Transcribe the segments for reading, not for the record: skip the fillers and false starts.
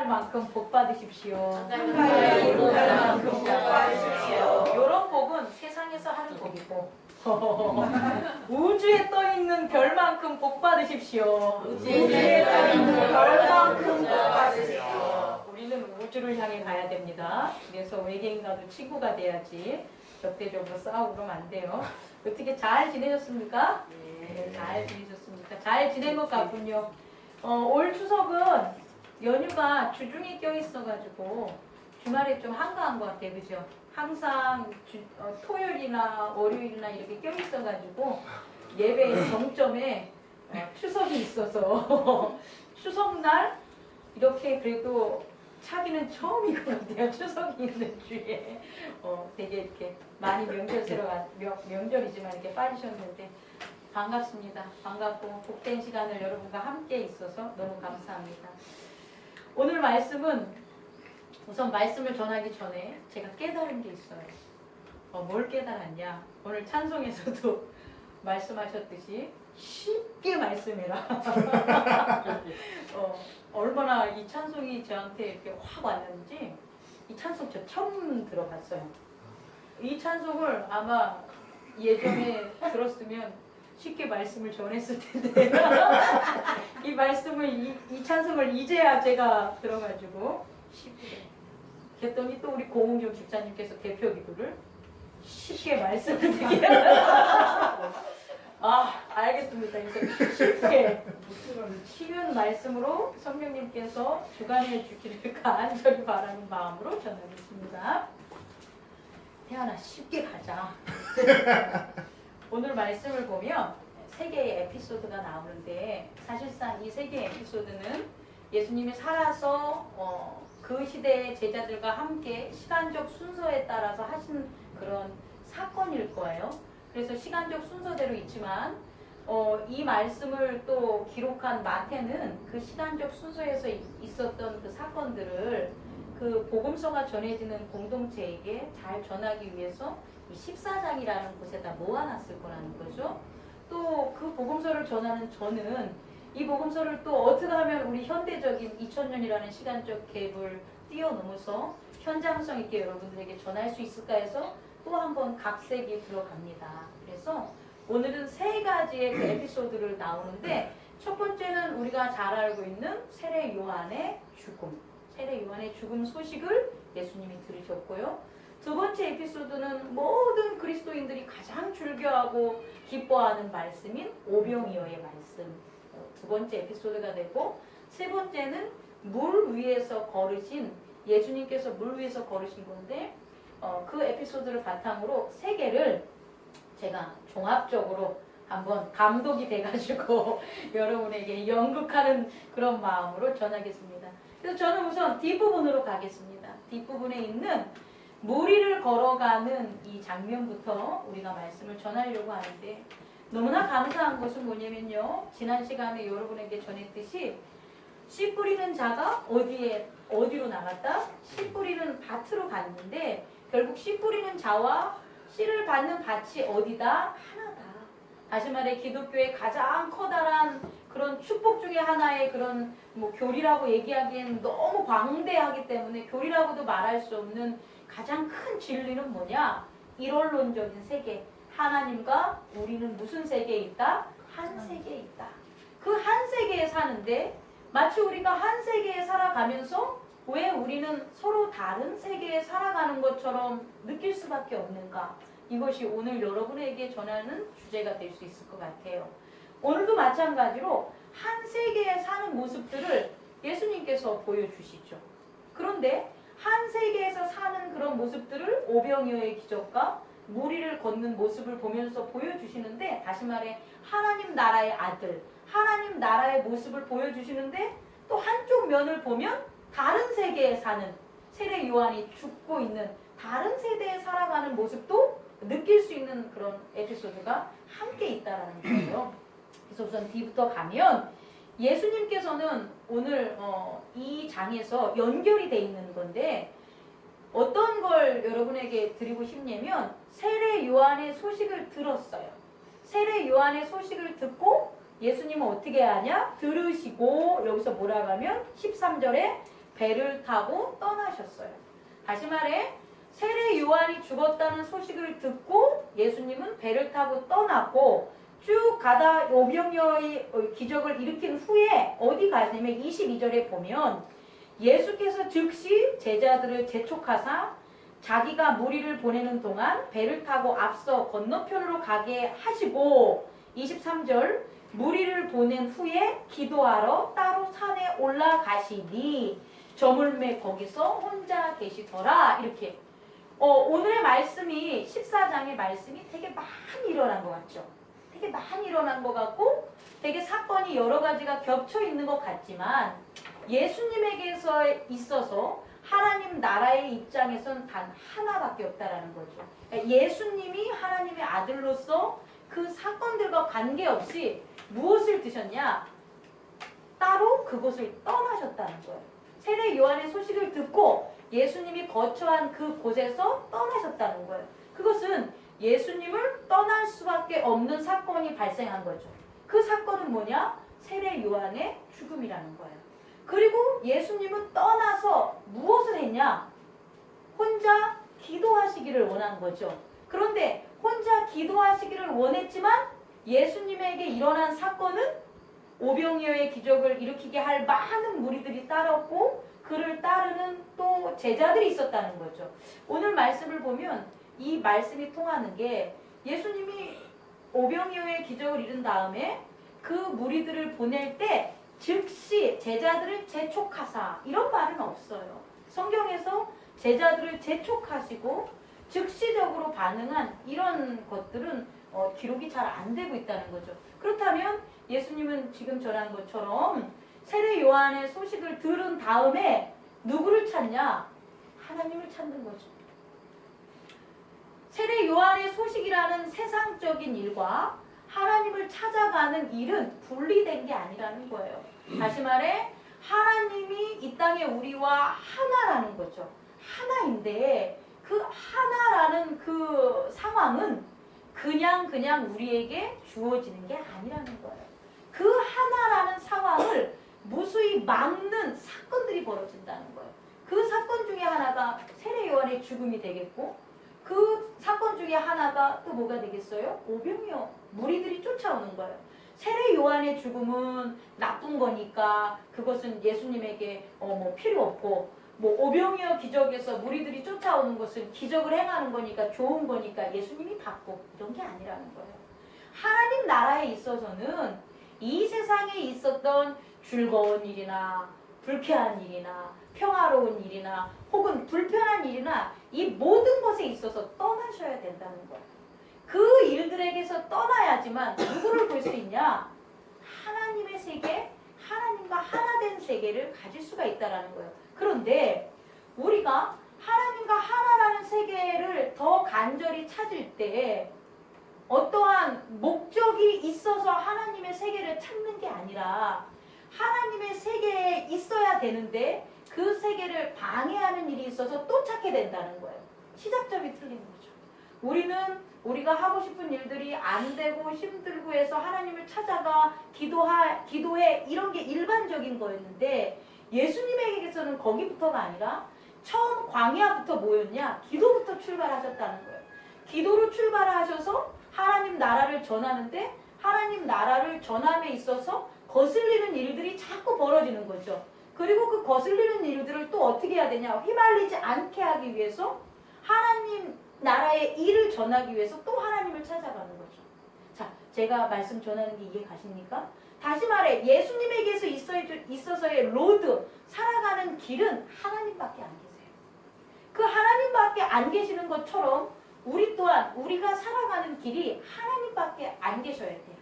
달 만큼 복 받으십시오. 한 달에 이루어질 만큼 복 받으십시오. 이런 복은 세상에서 하는 복이고 우주에 떠 있는 별만큼 복 받으십시오. 우주에 떠 있는 별만큼 복 받으십시오. 우리는 우주를 향해 가야 됩니다. 그래서 외계인과도 친구가 돼야지 적대적으로 싸우고 그러면 안 돼요. 어떻게 잘 지내셨습니까? 네, 잘 지내셨습니까? 잘 지낸 것 같군요. 올 추석은 연휴가 주중에 껴있어가지고 주말에 좀 한가한 것 같아요. 그죠? 항상 토요일이나 월요일이나 이렇게 껴있어가지고 예배의 정점에 추석이 있어서 추석날 이렇게 그래도 차기는 처음인 것 같아요. 추석이 있는 주에 되게 이렇게 많이 명절이지만 이렇게 빠지셨는데 반갑습니다. 반갑고 복된 시간을 여러분과 함께 있어서 너무 감사합니다. 오늘 말씀은 우선 말씀을 전하기 전에 제가 깨달은 게 있어요. 뭘 깨달았냐? 오늘 찬송에서도 말씀하셨듯이 쉽게 말씀해라. 얼마나 이 찬송이 저한테 이렇게 확 왔는지 이 찬송 저 처음 들어봤어요. 이 찬송을 아마 예전에 들었으면 쉽게 말씀을 전했을 텐데 이 말씀을 이 찬송을 이제야 제가 들어가지고 쉽게 그랬더니 또 우리 고은경 집사님께서 대표 기도를 쉽게 말씀을 드리게 알겠습니다. 이제 쉽게 쉬운 말씀으로 성령님께서 주관해 주기를 간절히 바라는 마음으로 전하겠습니다. 태연아 쉽게 가자. 오늘 말씀을 보면 세 개의 에피소드가 나오는데 사실상 이 세 개의 에피소드는 예수님이 살아서 그 시대의 제자들과 함께 시간적 순서에 따라서 하신 그런 사건일 거예요. 그래서 시간적 순서대로 있지만 이 말씀을 또 기록한 마태는 그 시간적 순서에서 있었던 그 사건들을 그 복음서가 전해지는 공동체에게 잘 전하기 위해서 이 14장이라는 곳에다 모아놨을 거라는 거죠. 또 그 복음서를 전하는 저는 이 복음서를 또 어떻게 하면 우리 현대적인 2000년이라는 시간적 갭을 뛰어넘어서 현장성 있게 여러분들에게 전할 수 있을까 해서 또 한 번 각색이 들어갑니다. 그래서 오늘은 세 가지의 그 에피소드를 나오는데 첫 번째는 우리가 잘 알고 있는 세례 요한의 죽음. 세례 요한의 죽음 소식을 예수님이 들으셨고요. 두 번째 에피소드는 모든 그리스도인들이 가장 즐겨하고 기뻐하는 말씀인 오병이어의 말씀. 두 번째 에피소드가 되고 세 번째는 물 위에서 걸으신 예수님께서 물 위에서 걸으신 건데 그 에피소드를 바탕으로 세 개를 제가 종합적으로 한번 감독이 돼가지고 여러분에게 연극하는 그런 마음으로 전하겠습니다. 그래서 저는 우선 뒷부분으로 가겠습니다. 뒷부분에 있는 무리를 걸어가는 이 장면부터 우리가 말씀을 전하려고 하는데 너무나 감사한 것은 뭐냐면요. 지난 시간에 여러분에게 전했듯이 씨 뿌리는 자가 어디로 나갔다? 씨 뿌리는 밭으로 갔는데 결국 씨 뿌리는 자와 씨를 받는 밭이 어디다? 하나다. 다시 말해 기독교의 가장 커다란 그런 축복 중에 하나의 그런 교리라고 얘기하기엔 너무 광대하기 때문에 교리라고도 말할 수 없는 가장 큰 진리는 뭐냐? 일원론적인 세계. 하나님과 우리는 무슨 세계에 있다? 한 세계에 있다. 그 한 세계에 사는데 마치 우리가 한 세계에 살아가면서 왜 우리는 서로 다른 세계에 살아가는 것처럼 느낄 수밖에 없는가? 이것이 오늘 여러분에게 전하는 주제가 될 수 있을 것 같아요. 오늘도 마찬가지로 한 세계에 사는 모습들을 예수님께서 보여주시죠. 그런데 한 세계에서 사는 그런 모습들을 오병이어의 기적과 무리를 걷는 모습을 보면서 보여주시는데 다시 말해 하나님 나라의 아들, 하나님 나라의 모습을 보여주시는데 또 한쪽 면을 보면 다른 세계에 사는 세례 요한이 죽고 있는 다른 세대에 살아가는 모습도 느낄 수 있는 그런 에피소드가 함께 있다라는 거예요. 그래서 우선 뒤부터 가면 예수님께서는 오늘 이 장에서 연결이 돼 있는 건데 어떤 걸 여러분에게 드리고 싶냐면 세례 요한의 소식을 들었어요. 세례 요한의 소식을 듣고 예수님은 어떻게 하냐? 들으시고 여기서 뭐라고 하면 13절에 배를 타고 떠나셨어요. 다시 말해 세례 요한이 죽었다는 소식을 듣고 예수님은 배를 타고 떠났고 쭉 가다 오병이어의 기적을 일으킨 후에 어디 가냐면 22절에 보면 예수께서 즉시 제자들을 재촉하사 자기가 무리를 보내는 동안 배를 타고 앞서 건너편으로 가게 하시고 23절 무리를 보낸 후에 기도하러 따로 산에 올라가시니 저물매 거기서 혼자 계시더라. 이렇게 오늘의 말씀이 14장의 말씀이 되게 많이 일어난 것 같죠. 되게 많이 일어난 것 같고 되게 사건이 여러 가지가 겹쳐 있는 것 같지만 예수님에게서 있어서 하나님 나라의 입장에선 단 하나밖에 없다라는 거죠. 그러니까 예수님이 하나님의 아들로서 그 사건들과 관계없이 무엇을 드셨냐? 따로 그곳을 떠나셨다는 거예요. 세례 요한의 소식을 듣고 예수님이 거처한 그 곳에서 떠나셨다는 거예요. 그것은 예수님을 떠날 수밖에 없는 사건이 발생한 거죠. 그 사건은 뭐냐? 세례 요한의 죽음이라는 거예요. 그리고 예수님은 떠나서 무엇을 했냐? 혼자 기도하시기를 원한 거죠. 그런데 혼자 기도하시기를 원했지만 예수님에게 일어난 사건은 오병이어의 기적을 일으키게 할 많은 무리들이 따랐고 그를 따르는 또 제자들이 있었다는 거죠. 오늘 말씀을 보면 이 말씀이 통하는 게 예수님이 오병이어의 기적을 이룬 다음에 그 무리들을 보낼 때 즉시 제자들을 재촉하사 이런 말은 없어요. 성경에서 제자들을 재촉하시고 즉시적으로 반응한 이런 것들은 기록이 잘 안 되고 있다는 거죠. 그렇다면 예수님은 지금 전한 것처럼 세례 요한의 소식을 들은 다음에 누구를 찾냐? 하나님을 찾는 거죠. 세례 요한의 소식이라는 세상적인 일과 하나님을 찾아가는 일은 분리된 게 아니라는 거예요. 다시 말해 하나님이 이 땅에 우리와 하나라는 거죠. 하나인데 그 하나라는 그 상황은 그냥 우리에게 주어지는 게 아니라는 거예요. 그 하나라는 상황을 무수히 막는 사건들이 벌어진다는 거예요. 그 사건 중에 하나가 세례 요한의 죽음이 되겠고 그 사건 중에 하나가 또 뭐가 되겠어요? 오병이어 무리들이 쫓아오는 거예요. 세례 요한의 죽음은 나쁜 거니까 그것은 예수님에게 필요 없고 오병이어 기적에서 무리들이 쫓아오는 것은 기적을 행하는 거니까 좋은 거니까 예수님이 받고 이런 게 아니라는 거예요. 하나님 나라에 있어서는 이 세상에 있었던 즐거운 일이나 불쾌한 일이나 평화로운 일이나 혹은 불편한 일이나 이 모든 것에 있어서 떠나셔야 된다는 거예요. 그 일들에게서 떠나야지만 누구를 볼 수 있냐? 하나님의 세계, 하나님과 하나 된 세계를 가질 수가 있다는 거예요. 그런데 우리가 하나님과 하나라는 세계를 더 간절히 찾을 때 어떠한 목적이 있어서 하나님의 세계를 찾는 게 아니라 하나님의 세계에 있어야 되는데 그 세계를 방해하는 일이 있어서 또 찾게 된다는 거예요. 시작점이 틀린 거죠. 우리가 하고 싶은 일들이 안 되고 힘들고 해서 하나님을 찾아가 기도해 이런 게 일반적인 거였는데 예수님에게서는 거기부터가 아니라 처음 광야부터 뭐였냐? 기도부터 출발하셨다는 거예요. 기도로 출발하셔서 하나님 나라를 전하는데 하나님 나라를 전함에 있어서 거슬리는 일들이 자꾸 벌어지는 거죠. 그리고 그 거슬리는 일들을 또 어떻게 해야 되냐? 휘말리지 않게 하기 위해서 하나님 나라의 일을 전하기 위해서 또 하나님을 찾아가는 거죠. 자, 제가 말씀 전하는 게 이해 가십니까? 다시 말해 예수님에게서 있어서의 로드, 살아가는 길은 하나님밖에 안 계세요. 그 하나님밖에 안 계시는 것처럼 우리 또한 우리가 살아가는 길이 하나님밖에 안 계셔야 돼요.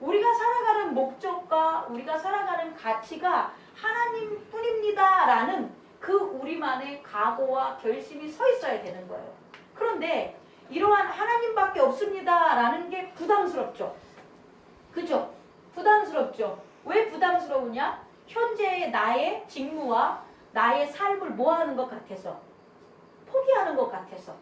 우리가 살아가는 목적과 우리가 살아가는 가치가 하나님뿐입니다라는 그 우리만의 각오와 결심이 서 있어야 되는 거예요. 그런데 이러한 하나님밖에 없습니다라는 게 부담스럽죠. 그죠? 부담스럽죠. 왜 부담스러우냐? 현재의 나의 직무와 나의 삶을 뭐하는 것 같아서, 포기하는 것 같아서,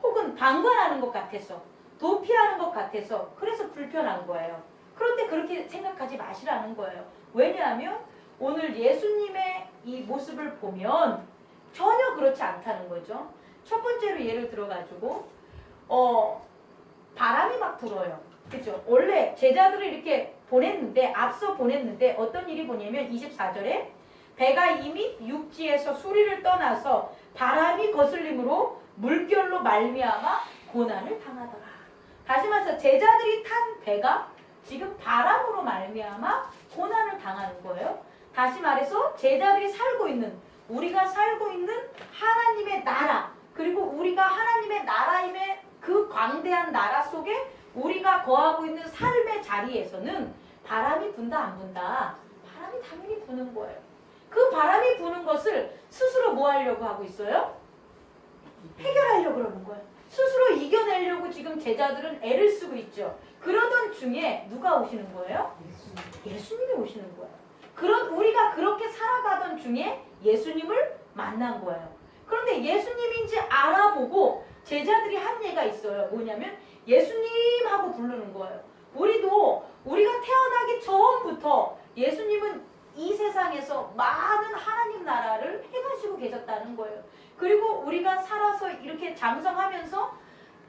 혹은 방관하는 것 같아서, 도피하는 것 같아서, 그래서 불편한 거예요. 그런데 그렇게 생각하지 마시라는 거예요. 왜냐하면 오늘 예수님의 이 모습을 경우를 보면 전혀 그렇지 않다는 거죠. 첫 번째로 예를 들어가지고 바람이 막 불어요. 그죠? 원래 제자들을 이렇게 보냈는데 앞서 보냈는데 어떤 일이 보냐면 24절에 배가 이미 육지에서 수리를 떠나서 바람이 거슬림으로 물결로 말미암아 고난을 당하더라. 다시 말해서 제자들이 탄 배가 지금 바람으로 말미암아 고난을 당하는 거예요. 다시 말해서 제자들이 살고 있는 우리가 살고 있는 하나님의 나라 그리고 우리가 하나님의 나라임의 그 광대한 나라 속에 우리가 거하고 있는 삶의 자리에서는 바람이 분다 안 분다? 바람이 당연히 부는 거예요. 그 바람이 부는 것을 스스로 뭐 하려고 하고 있어요? 해결하려고 그러는 거예요. 스스로 이겨내려고 지금 제자들은 애를 쓰고 있죠. 그러던 중에 누가 오시는 거예요? 예수님이 오시는 거예요. 우리가 그렇게 살아가던 중에 예수님을 만난 거예요. 그런데 예수님인지 알아보고 제자들이 한 예가 있어요. 뭐냐면 예수님 하고 부르는 거예요. 우리가 태어나기 전부터 예수님은 이 세상에서 많은 하나님 나라를 해가시고 계셨다는 거예요. 그리고 우리가 살아서 이렇게 장성하면서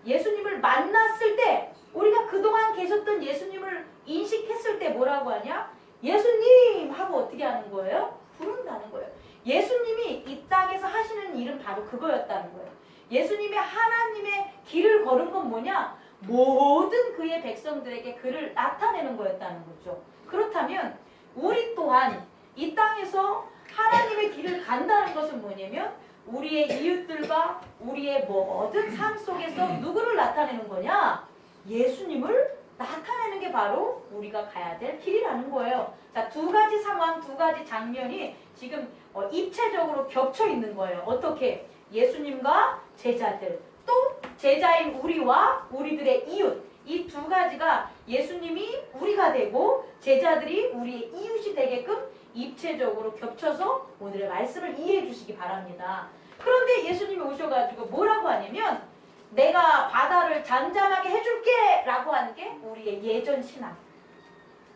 예수님을 만났을 때 우리가 그동안 계셨던 예수님을 인식했을 때 뭐라고 하냐? 예수님 하고 어떻게 하는 거예요? 부른다는 거예요. 예수님이 이 땅에서 하시는 일은 바로 그거였다는 거예요. 예수님이 하나님의 길을 걸은 건 뭐냐? 모든 그의 백성들에게 그를 나타내는 거였다는 거죠. 그렇다면 우리 또한 이 땅에서 하나님의 길을 간다는 것은 뭐냐면 우리의 이웃들과 우리의 모든 삶 속에서 누구를 나타내는 거냐? 예수님을 나타내는 게 바로 우리가 가야 될 길이라는 거예요. 자, 두 가지 상황, 두 가지 장면이 지금 입체적으로 겹쳐 있는 거예요. 어떻게? 예수님과 제자들, 또 제자인 우리와 우리들의 이웃, 이 두 가지가 예수님이 우리가 되고 제자들이 우리의 이웃이 되게끔 입체적으로 겹쳐서 오늘의 말씀을 이해해 주시기 바랍니다. 그런데 예수님이 오셔가지고 뭐라고 하냐면 내가 바다를 잔잔하게 해줄게 라고 하는 게 우리의 예전 신앙.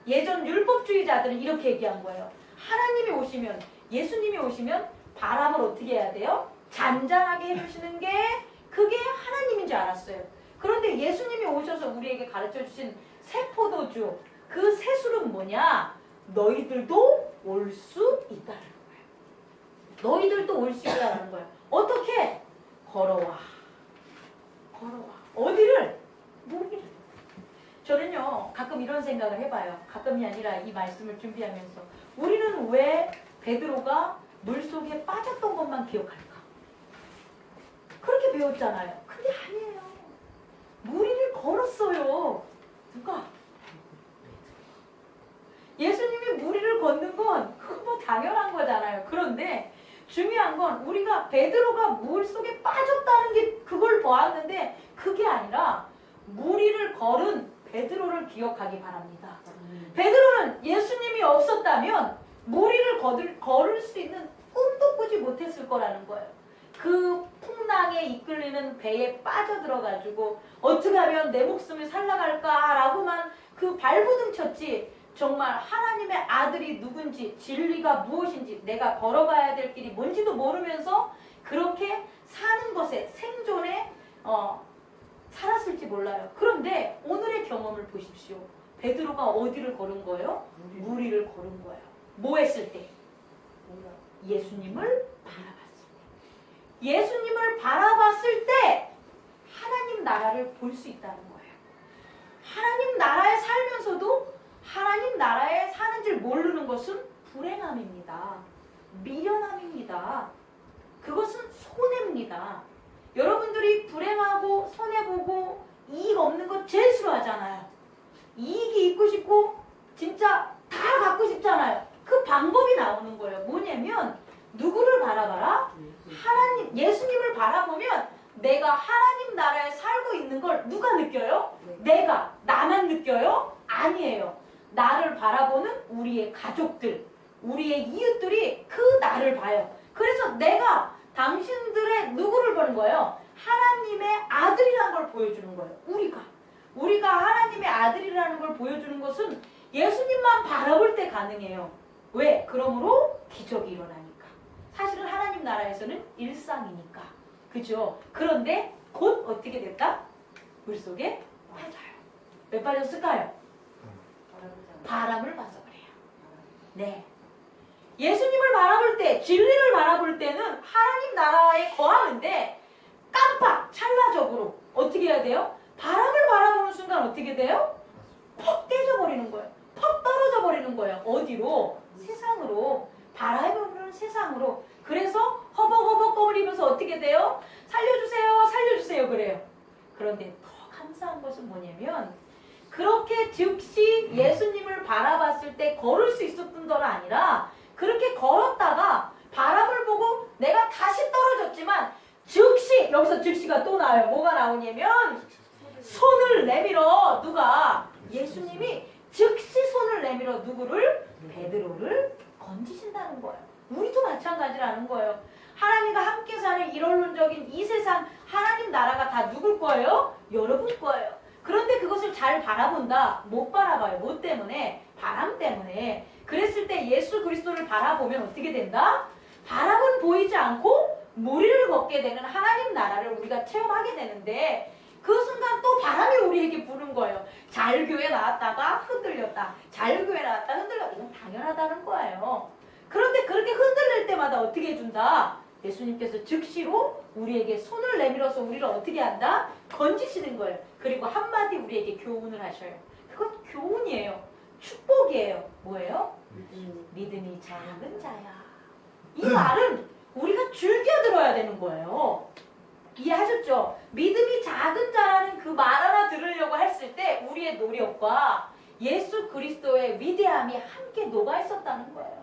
예전 율법주의자들은 이렇게 얘기한 거예요. 하나님이 오시면, 예수님이 오시면 바람을 어떻게 해야 돼요? 잔잔하게 해주시는 게 그게 하나님인 줄 알았어요. 그런데 예수님이 오셔서 우리에게 가르쳐 주신 새 포도주, 그 새 술은 뭐냐? 너희들도 올 수 있다는 거예요. 너희들도 올 수 있다는 거예요. 어떻게? 걸어와. 걸어와. 어디를? 무리를. 저는요 가끔 이런 생각을 해봐요. 가끔이 아니라 이 말씀을 준비하면서 우리는 왜 베드로가 물속에 빠졌던 것만 기억할까? 그렇게 배웠잖아요. 근데 아니에요. 무리를 걸었어요. 누가? 예수님이 무리를 걷는 건 그거 뭐 당연한 거잖아요. 그런데 중요한 건 우리가 베드로가 물속에 빠졌다는 게 그걸 보았는데 그게 아니라 무리를 걸은 베드로를 기억하기 바랍니다. 베드로는 예수님이 없었다면 무리를 걸을 수 있는 꿈도 꾸지 못했을 거라는 거예요. 그 풍랑에 이끌리는 배에 빠져들어가지고 어떻게 하면 내 목숨을 살라갈까라고만 그 발부둥 쳤지 정말 하나님의 아들이 누군지 진리가 무엇인지 내가 걸어가야 될 길이 뭔지도 모르면서 그렇게 사는 것에 생존에 살았을지 몰라요. 그런데 오늘의 경험을 보십시오. 베드로가 어디를 걸은 거예요? 무리를 걸은 거예요. 뭐 했을 때? 예수님을 바라봤을 때. 예수님을 바라봤을 때 하나님 나라를 볼 수 있다는 거예요. 하나님 나라에 살면서도 하나님 나라에 사는 줄 모르는 것은 불행함입니다. 미련함입니다. 그것은 손해입니다. 여러분들이 불행하고 손해보고 이익 없는 거 제일 싫어하잖아요. 이익이 있고 싶고 진짜 다 갖고 싶잖아요. 그 방법이 나오는 거예요. 뭐냐면 누구를 바라봐라? 하나님, 예수님을 바라보면 내가 하나님 나라에 살고 있는 걸 누가 느껴요? 내가, 나만 느껴요? 아니에요. 나를 바라보는 우리의 가족들, 우리의 이웃들이 그 나를 봐요. 그래서 내가 당신들의 누구를 보는 거예요? 하나님의 아들이라는 걸 보여주는 거예요. 우리가 하나님의 아들이라는 걸 보여주는 것은 예수님만 바라볼 때 가능해요. 왜? 그러므로 기적이 일어나니까. 사실은 나라에서는 일상이니까. 그죠? 그런데 곧 어떻게 됐다? 물속에 빠져요. 왜 빠졌을까요? 바람을 봐서 그래요. 네. 예수님을 바라볼 때, 진리를 바라볼 때는 하나님 나라에 거하는데 깜빡 찰나적으로 어떻게 해야 돼요? 바람을 바라보는 순간 어떻게 돼요? 퍽 떼져버리는 거예요. 퍽 떨어져 버리는 거예요. 어디로? 세상으로. 바람이 부는 세상으로. 그래서 허벅허벅거리면서 어떻게 돼요? 살려주세요, 살려주세요 그래요. 그런데 더 감사한 것은 뭐냐면 그렇게 즉시 예수님을 바라봤을 때 걸을 수 있었던 건 아니라 그렇게 걸었다가 바람을 보고 내가 다시 떨어졌지만 즉시, 여기서 즉시가 또 나와요. 뭐가 나오냐면 손을 내밀어 누가? 예수님이 즉시 손을 내밀어 누구를? 베드로를 건지신다는 거예요. 우리도 마찬가지라는 거예요. 하나님과 함께 사는 일원론적인 이 세상 하나님 나라가 다 누굴 거예요? 여러분 거예요. 그런데 그것을 잘 바라본다? 못 바라봐요. 뭐 때문에? 바람 때문에. 그랬을 때 예수 그리스도를 바라보면 어떻게 된다? 바람은 보이지 않고 무리를 걷게 되는 하나님 나라를 우리가 체험하게 되는데 그 순간 또 바람이 우리에게 부는 거예요. 자유교회 나왔다가 흔들렸다. 자유교회 나왔다 흔들렸다. 이건 당연하다는 거예요. 그런데 그렇게 흔들릴 때마다 어떻게 해준다? 예수님께서 즉시로 우리에게 손을 내밀어서 우리를 어떻게 한다? 건지시는 거예요. 그리고 한마디 우리에게 교훈을 하셔요. 그건 교훈이에요. 축복이에요. 뭐예요? 믿음이 작은 자야. 이 말은 우리가 즐겨 들어야 되는 거예요. 이해하셨죠? 믿음이 작은 자라는 그 말 하나 들으려고 했을 때 우리의 노력과 예수 그리스도의 위대함이 함께 녹아 있었다는 거예요.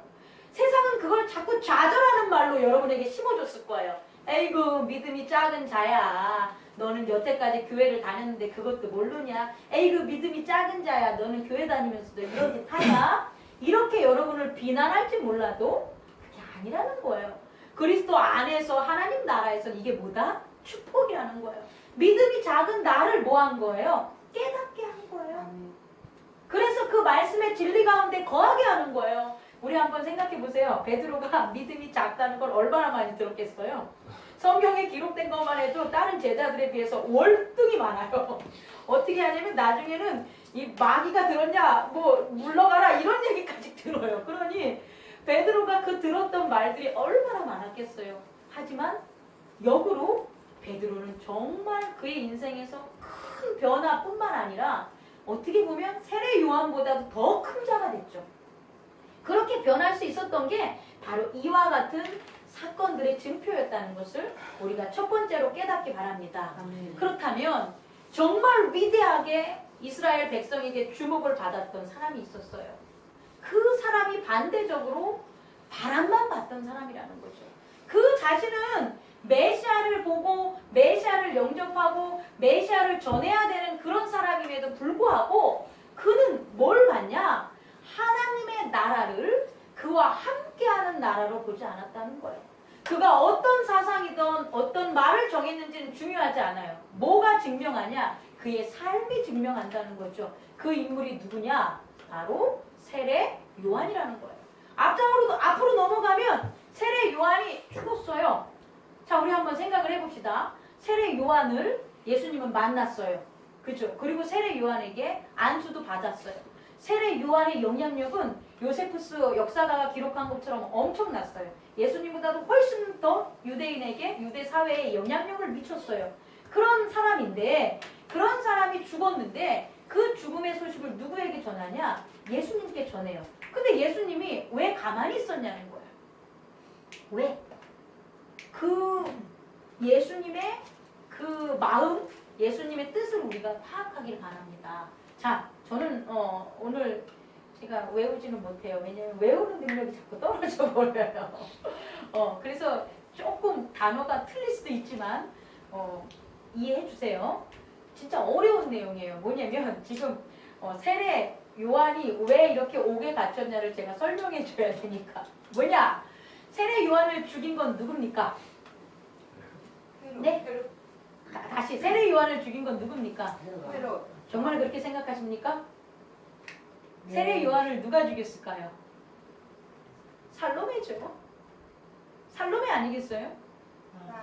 세상은 그걸 자꾸 좌절하는 말로 여러분에게 심어줬을 거예요. 에이구 믿음이 작은 자야. 너는 여태까지 교회를 다녔는데 그것도 모르냐. 에이구 믿음이 작은 자야. 너는 교회 다니면서도 이런 짓 하냐. 이렇게 여러분을 비난할지 몰라도 그게 아니라는 거예요. 그리스도 안에서 하나님 나라에서 이게 뭐다? 축복이라는 거예요. 믿음이 작은 나를 뭐 한 거예요? 깨닫게 한 거예요. 그래서 그 말씀의 진리 가운데 거하게 하는 거예요. 우리 한번 생각해 보세요. 베드로가 믿음이 작다는 걸 얼마나 많이 들었겠어요? 성경에 기록된 것만 해도 다른 제자들에 비해서 월등히 많아요. 어떻게 하냐면 나중에는 이 마귀가 들었냐 뭐 물러가라 이런 얘기까지 들어요. 그러니 베드로가 그 들었던 말들이 얼마나 많았겠어요. 하지만 역으로 베드로는 정말 그의 인생에서 큰 변화뿐만 아니라 어떻게 보면 세례 요한보다도 더 큰 자가 됐죠. 그렇게 변할 수 있었던 게 바로 이와 같은 사건들의 증표였다는 것을 우리가 첫 번째로 깨닫기 바랍니다. 그렇다면 정말 위대하게 이스라엘 백성에게 주목을 받았던 사람이 있었어요. 그 사람이 반대적으로 바람만 봤던 사람이라는 거죠. 그 자신은 메시아를 보고 메시아를 영접하고 메시아를 전해야 되는 그런 사람임에도 불구하고 그는 뭘 봤냐? 하나님의 나라를 그와 함께하는 나라로 보지 않았다는 거예요. 그가 어떤 사상이든 어떤 말을 정했는지는 중요하지 않아요. 뭐가 증명하냐? 그의 삶이 증명한다는 거죠. 그 인물이 누구냐? 바로 세례 요한이라는 거예요. 앞으로 넘어가면 세례 요한이 죽었어요. 자, 우리 한번 생각을 해봅시다. 세례 요한을 예수님은 만났어요. 그죠? 그리고 세례 요한에게 안수도 받았어요. 세례 요한의 영향력은 요세푸스 역사가가 기록한 것처럼 엄청났어요. 예수님보다도 훨씬 더 유대인에게 유대 사회에 영향력을 미쳤어요. 그런 사람인데 그런 사람이 죽었는데 그 죽음의 소식을 누구에게 전하냐? 예수님께 전해요. 근데 예수님이 왜 가만히 있었냐는 거예요. 왜? 그 예수님의 그 마음, 예수님의 뜻을 우리가 파악하기를 바랍니다. 자, 저는 오늘 제가 외우지는 못해요. 왜냐면 외우는 능력이 자꾸 떨어져 버려요. 그래서 조금 단어가 틀릴 수도 있지만 이해해 주세요. 진짜 어려운 내용이에요. 뭐냐면 지금 세례 요한이 왜 이렇게 옥에 갇혔냐를 제가 설명해 줘야 되니까. 뭐냐? 세례 요한을 죽인 건 누굽니까? 네? 다시 세례 요한을 죽인 건 누굽니까? 정말 그렇게 생각하십니까? 세례 요한을 누가 죽였을까요? 살로메죠. 살로메 아니겠어요?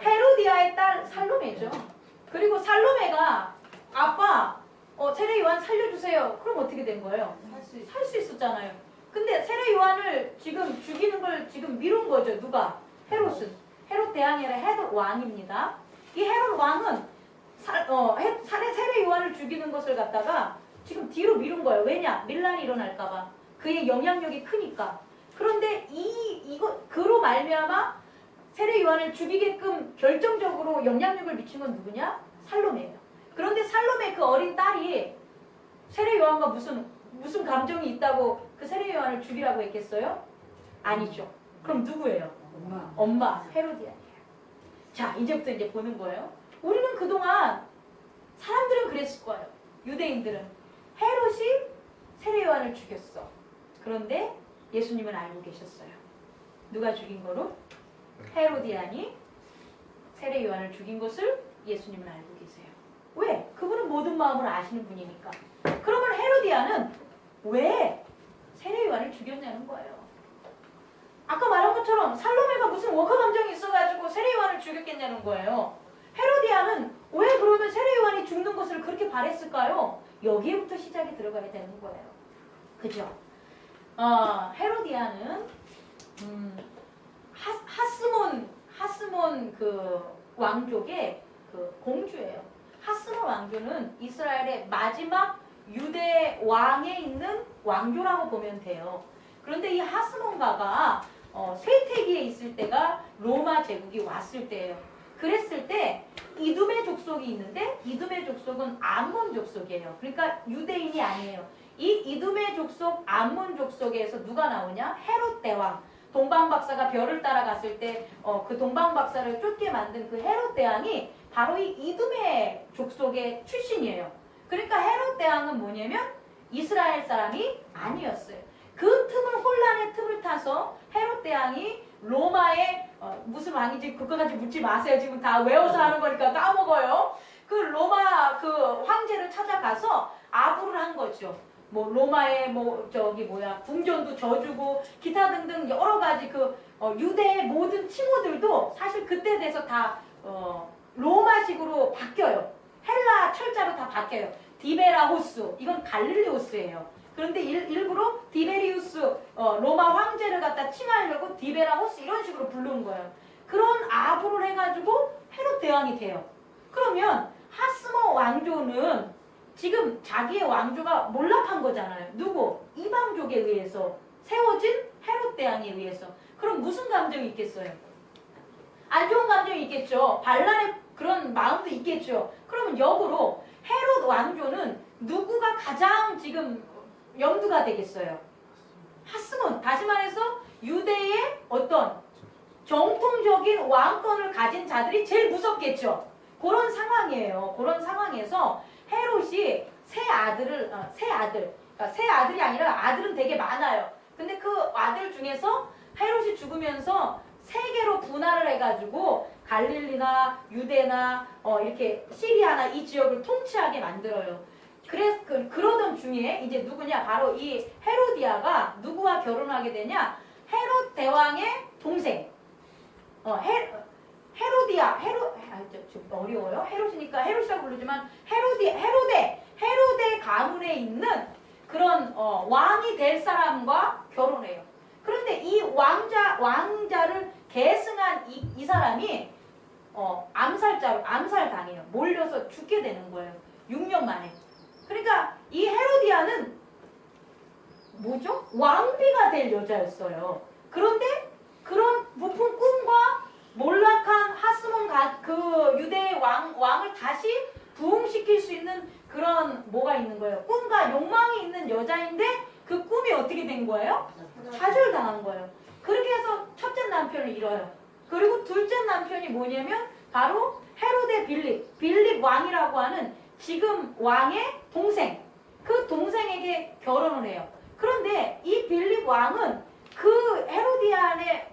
헤로디아의 딸 살로메죠. 그리고 살로메가 아빠 세례 요한 살려주세요. 그럼 어떻게 된 거예요? 살 수 있었잖아요. 근데 세례 요한을 지금 죽이는 걸 지금 미룬 거죠. 누가? 헤롯은. 헤롯 대왕이 아니라 헤롯 왕입니다. 이 헤롯 왕은 세례 요한을 죽이는 것을 갖다가 지금 뒤로 미룬 거예요. 왜냐? 밀란이 일어날까봐. 그의 영향력이 크니까. 그런데 그로 말미암아 세례 요한을 죽이게끔 결정적으로 영향력을 미친 건 누구냐? 살로메예요. 그런데 살로메 그 어린 딸이 세례 요한과 무슨 감정이 있다고 그 세례 요한을 죽이라고 했겠어요? 아니죠. 그럼 누구예요? 엄마 헤로디아예요. 자, 이제부터 이제 보는 거예요. 우리는 그동안 사람들은 그랬을 거예요. 유대인들은 헤롯이 세례 요한을 죽였어. 그런데 예수님은 알고 계셨어요. 누가 죽인 거로? 헤로디안이 세례 요한을 죽인 것을 예수님은 알고 계세요. 왜? 그분은 모든 마음을 아시는 분이니까. 그러면 헤로디안은 왜 세례 요한을 죽였냐는 거예요. 아까 말한 것처럼 살로메가 무슨 워커 감정이 있어가지고 세례 요한을 죽였겠냐는 거예요. 헤로디안은 왜 그러면 세례 요한이 죽는 것을 그렇게 바랬을까요? 여기에부터 시작이 들어가야 되는 거예요. 그죠? 헤로디안은 하스몬 그 왕족의 그 공주예요. 하스몬 왕조는 이스라엘의 마지막 유대 왕에 있는 왕조라고 보면 돼요. 그런데 이 하스몬가가 쇠퇴기에 있을 때가 로마 제국이 왔을 때예요. 그랬을 때 이두메 족속이 있는데 이두메 족속은 암몬 족속이에요. 그러니까 유대인이 아니에요. 이 이두메 족속 암몬 족속에서 누가 나오냐? 헤롯 대왕. 동방박사가 별을 따라갔을 때 그 동방박사를 쫓게 만든 그 헤롯 대왕이 바로 이 이두메 족속의 출신이에요. 그러니까 헤롯 대왕은 뭐냐면 이스라엘 사람이 아니었어요. 그 혼란의 틈을 타서 헤롯 대왕이 로마의 무슨 왕인지 그거까지 묻지 마세요. 지금 다 외워서 하는 거니까 까먹어요. 그 로마 그 황제를 찾아가서 아부를 한 거죠. 뭐 로마의 궁전도 져주고 기타 등등 여러 가지 유대의 모든 칭호들도 사실 그때 돼서 다 로마식으로 바뀌어요. 헬라 철자로 다 바뀌어요. 디베라호스 이건 갈릴리오스예요. 그런데 일부러 디베리우스 로마 황제를 갖다 칭하려고 디베라호스 이런 식으로 부르는 거예요. 그런 아부를 해가지고 헤롯 대왕이 돼요. 그러면 하스모 왕조는 지금 자기의 왕조가 몰락한 거잖아요. 누구? 이방족에 의해서 세워진 헤롯 대왕에 의해서. 그럼 무슨 감정이 있겠어요? 안 좋은 감정이 있겠죠. 반란의 그런 마음도 있겠죠. 그러면 역으로 헤롯 왕조는 누구가 가장 지금 염두가 되겠어요? 하스몬. 다시 말해서 유대의 어떤 정통적인 왕권을 가진 자들이 제일 무섭겠죠. 그런 상황이에요. 그런 상황에서 헤롯이 세 아들이 아니라 아들은 되게 많아요. 근데 그 아들 중에서 헤롯이 죽으면서 세 개로 분할을 해가지고 갈릴리나 유대나 이렇게 시리아나 이 지역을 통치하게 만들어요. 그러던 중에 이제 누구냐? 바로 이 헤로디아가 누구와 결혼하게 되냐? 헤롯 대왕의 동생. 좀 어려워요. 헤롯이니까 헤롯이라고 부르지만 헤로데 가문에 있는 그런 왕이 될 사람과 결혼해요. 그런데 이 왕자를 계승한 이 사람이 암살당해요. 몰려서 죽게 되는 거예요. 6년 만에. 그러니까 이 헤로디아는 뭐죠? 왕비가 될 여자였어요. 그런데 그런 부푼 꿈과 몰락한 하스몬 그 유대의 왕을 다시 부흥시킬 수 있는 그런 뭐가 있는 거예요. 꿈과 욕망이 있는 여자인데 그 꿈이 어떻게 된 거예요? 좌절당한 거예요. 그렇게 해서 첫째 남편을 잃어요. 그리고 둘째 남편이 뭐냐면 바로 헤로데 빌립 왕이라고 하는 지금 왕의 동생. 그 동생에게 결혼을 해요. 그런데 이 빌립 왕은 그 헤로디안의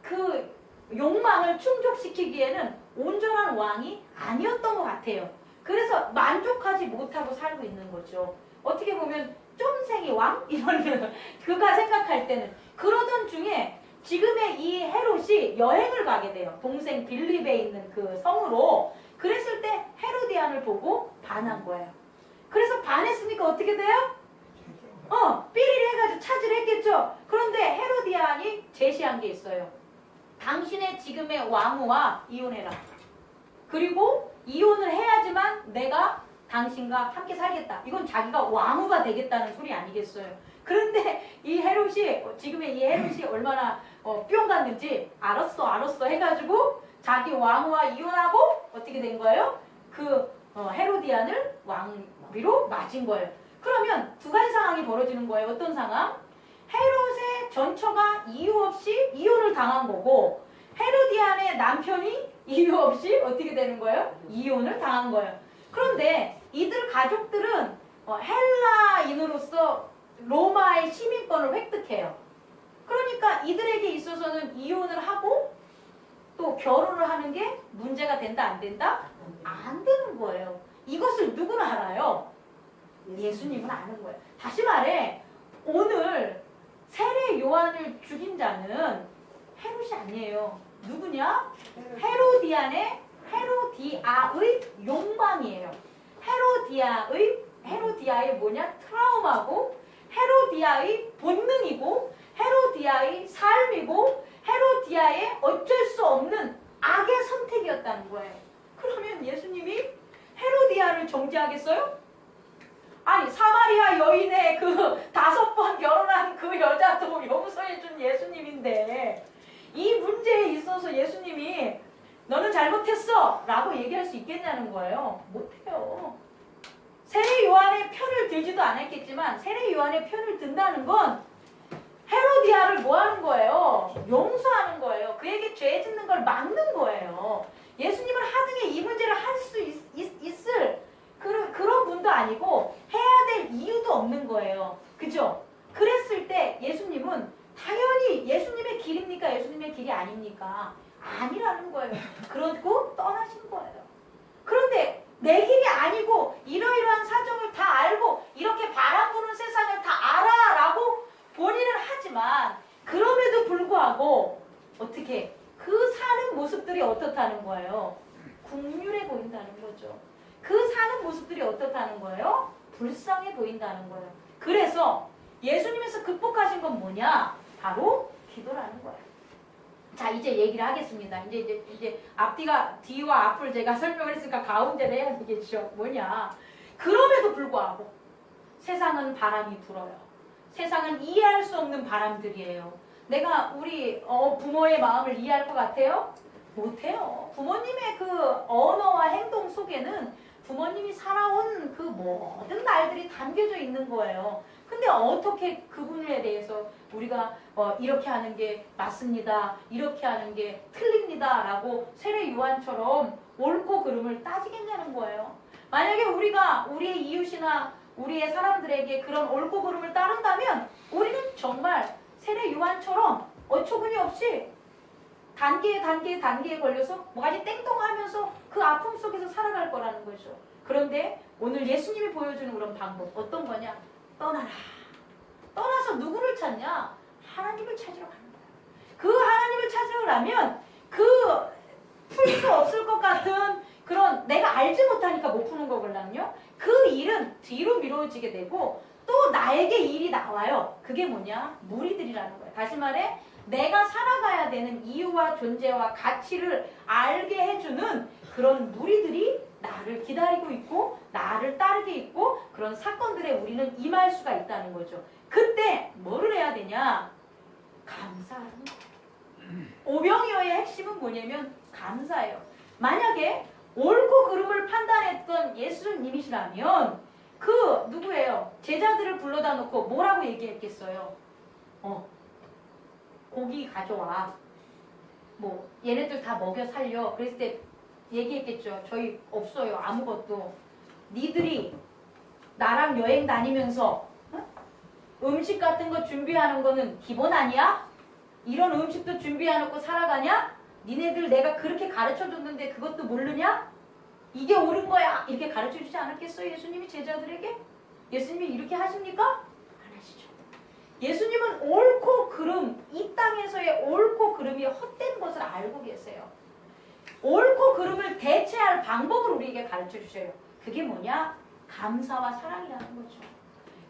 그 욕망을 충족시키기에는 온전한 왕이 아니었던 것 같아요. 그래서 만족하지 못하고 살고 있는 거죠. 어떻게 보면 쫌생이 왕? 이런 그가 생각할 때는. 그러던 중에 지금의 이 헤롯이 여행을 가게 돼요. 동생 빌립에 있는 그 성으로. 그랬을 때 헤로디안을 보고 반한 거예요. 그래서 반했으니까 어떻게 돼요? 삐리리 해가지고 차지를 했겠죠. 그런데 헤로디안이 제시한 게 있어요. 당신의 지금의 왕후와 이혼해라. 그리고 이혼을 해야지만 내가 당신과 함께 살겠다. 이건 자기가 왕후가 되겠다는 소리 아니겠어요. 그런데 이 헤롯이, 지금의 이 헤롯이 얼마나 뿅 갔는지 알았어 해가지고 자기 왕후와 이혼하고 어떻게 된 거예요? 그 헤로디안을 왕비로 맞은 거예요. 그러면 두 가지 상황이 벌어지는 거예요. 어떤 상황? 헤롯의 전처가 이유 없이 이혼을 당한 거고 헤로디안의 남편이 이유 없이 어떻게 되는 거예요? 이혼을 당한 거예요. 그런데 이들 가족들은 헬라인으로서 로마의 시민권을 획득해요. 그러니까 이들에게 있어서는 이혼을 하고 또 결혼을 하는 게 문제가 된다 안 된다? 안 되는 거예요. 이것을 누구는 알아요? 예수님은 아는 거예요. 다시 말해 오늘 세례 요한을 죽인 자는 헤롯이 아니에요. 누구냐? 헤로디아의 욕망이에요. 헤로디아의 뭐냐? 트라우마고 헤로디아의 본능이고 헤로디아의 삶이고 헤로디아의 어쩔 수 없는 악의 선택이었다는 거예요. 그러면 예수님이 헤로디아를 정죄하겠어요? 아니 사마리아 여인의 그 5번 결혼한 그 여자도 용서해준 예수님인데 이 문제에 있어서 예수님이 너는 잘못했어 라고 얘기할 수 있겠냐는 거예요. 못해요. 세례 요한의 편을 들지도 않았겠지만 세례 요한의 편을 든다는 건 헤로디아를 뭐 하는 거예요? 용서하는 거예요. 그에게 죄 짓는 걸 막는 거예요. 예수님은 하등에 이 문제를 할 수 있을 그런 분도 아니고 해야 될 이유도 없는 거예요. 그죠? 그랬을 때 예수님은 당연히 예수님의 길입니까? 예수님의 길이 아닙니까? 아니라는 거예요. 그러고 떠나신 거예요. 그런데 내 길이 아니고 이러이러한 사정을 다 알고 이렇게 바람 부는 세상을 다 알아라고 본인은 하지만 그럼에도 불구하고 어떻게 그 사는 모습들이 어떻다는 거예요? 국률해 보인다는 거죠. 그 사는 모습들이 어떻다는 거예요? 불쌍해 보인다는 거예요. 그래서 예수님에서 극복하신 건 뭐냐? 바로 기도라는 거예요. 자, 이제 얘기를 하겠습니다. 이제 뒤와 앞을 제가 설명을 했으니까 가운데를 해야 되겠죠. 뭐냐? 그럼에도 불구하고 세상은 바람이 불어요. 세상은 이해할 수 없는 바람들이에요. 내가 우리 부모의 마음을 이해할 것 같아요? 못해요. 부모님의 그 언어와 행동 속에는 부모님이 살아온 그 모든 날들이 담겨져 있는 거예요. 근데 어떻게 그분에 대해서 우리가 이렇게 하는 게 맞습니다. 이렇게 하는 게 틀립니다. 라고 세례 요한처럼 옳고 그름을 따지겠냐는 거예요. 만약에 우리가 우리의 이웃이나 우리의 사람들에게 그런 옳고 그름을 따른다면 우리는 정말 세례 요한처럼 어처구니 없이 단계에 걸려서 뭐가지 땡동하면서 그 아픔 속에서 살아갈 거라는 거죠. 그런데 오늘 예수님이 보여주는 그런 방법 어떤 거냐? 떠나라. 떠나서 누구를 찾냐? 하나님을 찾으러 가는 거야. 그 하나님을 찾으러 가면 그 풀 수 없을 것 같은 그런 내가 알지 못하니까 못 푸는 거거든요. 그 일은 뒤로 미뤄지게 되고 또 나에게 일이 나와요. 그게 뭐냐? 무리들이라는 거예요. 다시 말해 내가 살아가야 되는 이유와 존재와 가치를 알게 해주는 그런 무리들이 나를 기다리고 있고 나를 따르게 있고 그런 사건들에 우리는 임할 수가 있다는 거죠. 그때 뭐를 해야 되냐? 감사하는 거예요. 오병이어의 핵심은 뭐냐면 감사예요. 만약에 옳고 그름을 판단했던 예수님이시라면 그 누구예요? 제자들을 불러다 놓고 뭐라고 얘기했겠어요? 고기 가져와. 뭐 얘네들 다 먹여 살려. 그랬을 때 얘기했겠죠. 저희 없어요. 아무것도. 니들이 나랑 여행 다니면서 음식 같은 거 준비하는 거는 기본 아니야? 이런 음식도 준비해놓고 살아가냐? 니네들 내가 그렇게 가르쳐줬는데 그것도 모르냐? 이게 옳은 거야. 이렇게 가르쳐주지 않았겠어요? 예수님이 제자들에게? 예수님이 이렇게 하십니까? 안 하시죠. 예수님은 옳고 그름, 이 땅에서의 옳고 그름이 헛된 것을 알고 계세요. 옳고 그름을 대체할 방법을 우리에게 가르쳐 주셔요. 그게 뭐냐? 감사와 사랑이라는 거죠.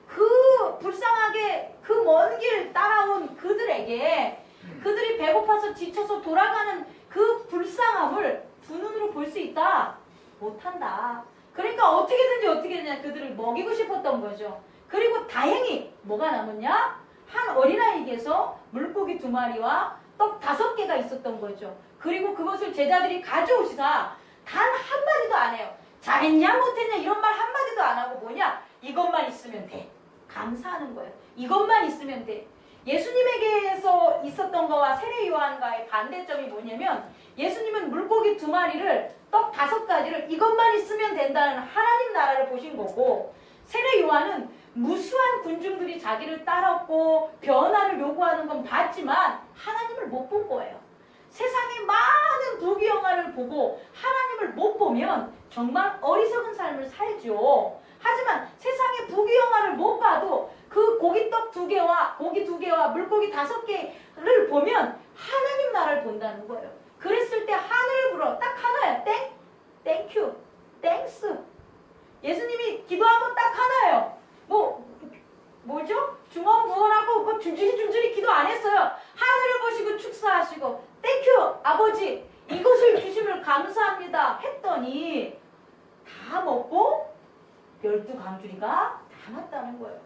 그 불쌍하게 그 먼 길 따라온 그들에게 그들이 배고파서 지쳐서 돌아가는 그 불쌍함을 두 눈으로 볼 수 있다? 못한다. 그러니까 어떻게 되냐? 그들을 먹이고 싶었던 거죠. 그리고 다행히 뭐가 남았냐? 한 어린아이에게서 물고기 2마리와 떡 5개가 있었던 거죠. 그리고 그것을 제자들이 가져오시사 단 한마디도 안 해요. 잘했냐 못했냐 이런 말 한마디도 안 하고 뭐냐? 이것만 있으면 돼. 감사하는 거예요. 이것만 있으면 돼. 예수님에게서 있었던 거와 세례 요한과의 반대점이 뭐냐면 예수님은 물고기 2마리를 떡 5가지를 이것만 있으면 된다는 하나님 나라를 보신 거고 세례 요한은 무수한 군중들이 자기를 따랐고 변화를 요구하는 건 봤지만 하나님을 못 본 거예요. 세상의 많은 부귀영화를 보고 하나님을 못 보면 정말 어리석은 삶을 살죠. 하지만 세상의 부귀영화를 못 봐도 그 고기떡 2개와 고기 2개와 물고기 5개를 보면 하나님 나라를 본다는 거예요. 그랬을 때 하늘 불어 딱 하나예요. 땡큐, 땡스. 예수님이 기도한 건 딱 하나예요. 뭐죠? 중언부언하고 그 줄줄이 기도 안 했어요. 하늘을 보시고 축사하시고 땡큐 아버지 이것을 주심을 감사합니다 했더니 다 먹고 12강줄이가 다 났다는 거예요.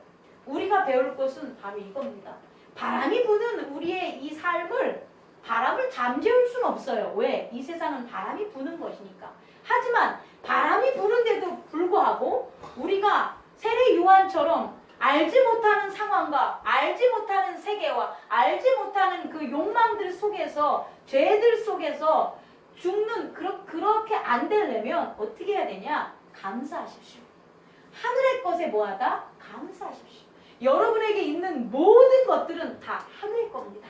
우리가 배울 것은 바로 이겁니다. 바람이 부는 우리의 이 삶을 바람을 잠재울 수는 없어요. 왜? 이 세상은 바람이 부는 것이니까. 하지만 바람이 부는데도 불구하고 우리가 세례 요한처럼 알지 못하는 상황과 알지 못하는 세계와 알지 못하는 그 욕망들 속에서 죄들 속에서 죽는 그렇게 안 되려면 어떻게 해야 되냐? 감사하십시오. 하늘의 것에 뭐하다? 감사하십시오. 여러분에게 있는 모든 것들은 다 하늘의 겁니다.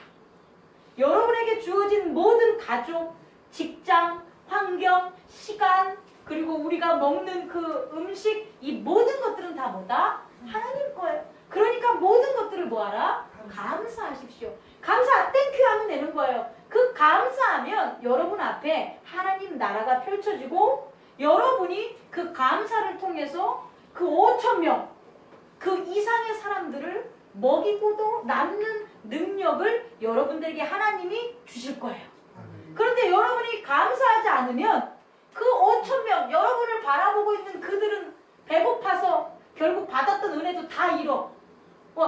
여러분에게 주어진 모든 가족, 직장, 환경, 시간, 그리고 우리가 먹는 그 음식, 이 모든 것들은 다 뭐다? 하나님 거예요. 그러니까 모든 것들을 뭐하라? 감사하십시오. 감사, 땡큐 하면 되는 거예요. 그 감사하면 여러분 앞에 하나님 나라가 펼쳐지고 여러분이 그 감사를 통해서 그 5,000명, 그 이상의 사람들을 먹이고도 남는 능력을 여러분들에게 하나님이 주실 거예요. 그런데 여러분이 감사하지 않으면 그 5,000명, 여러분을 바라보고 있는 그들은 배고파서 결국 받았던 은혜도 다 잃어.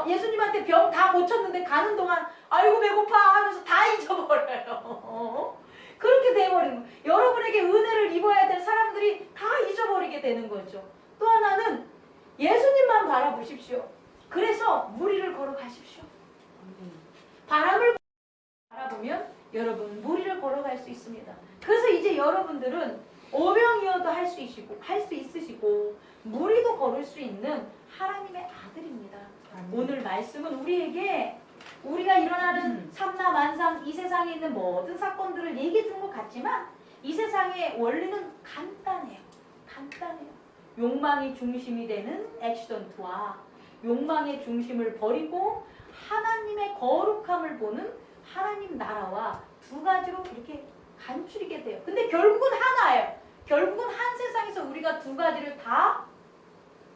예수님한테 병 다 고쳤는데 가는 동안 아이고 배고파 하면서 다 잊어버려요. 그렇게 돼버리는 거예요. 여러분에게 은혜를 입어야 될 사람들이 다 잊어버리게 되는 거죠. 또 하나는 예수님만 바라보십시오. 그래서 무리를 걸어가십시오. 바람을 바라보면 여러분 무리를 걸어갈 수 있습니다. 그래서 이제 여러분들은 오병이어도 할 수 있으시고 무리도 걸을 수 있는 하나님의 아들입니다. 오늘 말씀은 우리에게 우리가 일어나는 삼라만상 이 세상에 있는 모든 사건들을 얘기해 준 것 같지만 이 세상의 원리는 간단해요. 욕망이 중심이 되는 액시던트와 욕망의 중심을 버리고 하나님의 거룩함을 보는 하나님 나라와 두 가지로 이렇게 간추리게 돼요. 근데 결국은 하나예요. 결국은 한 세상에서 우리가 두 가지를 다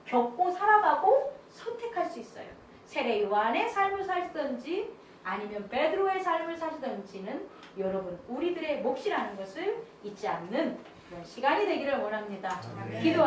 겪고 살아가고 선택할 수 있어요. 세례 요한의 삶을 사시든지 아니면 베드로의 삶을 사시든지는 여러분 우리들의 몫이라는 것을 잊지 않는 그런 시간이 되기를 원합니다. 기도하